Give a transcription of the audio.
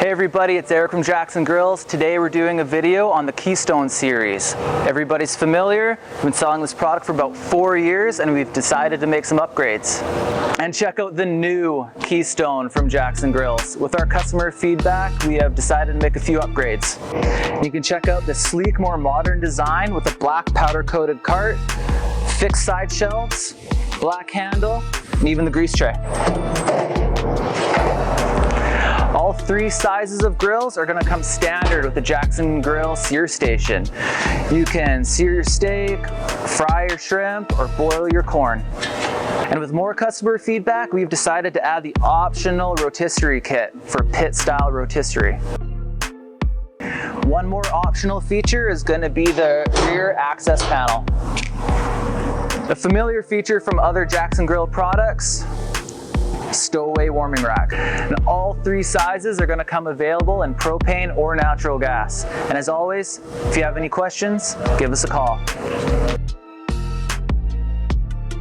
Hey everybody, it's Eric from Jackson Grills. Today we're doing a video on the Keystone series. Everybody's familiar. We've been selling this product for about 4 years and we've decided to make some upgrades. And check out the new Keystone from Jackson Grills. With our customer feedback, we have decided to make a few upgrades. You can check out the sleek, more modern design with a black powder coated cart, fixed side shelves, black handle, and even the grease tray. All 3 sizes of grills are going to come standard with the Jackson Grill sear station. You can sear your steak, fry your shrimp, or boil your corn. And with more customer feedback, we've decided to add the optional rotisserie kit for pit-style rotisserie. One more optional feature is going to be the rear access panel. A familiar feature from other Jackson Grill products, stowaway warming rack. And all 3 sizes are going to come available in propane or natural gas. And as always, if you have any questions, give us a call.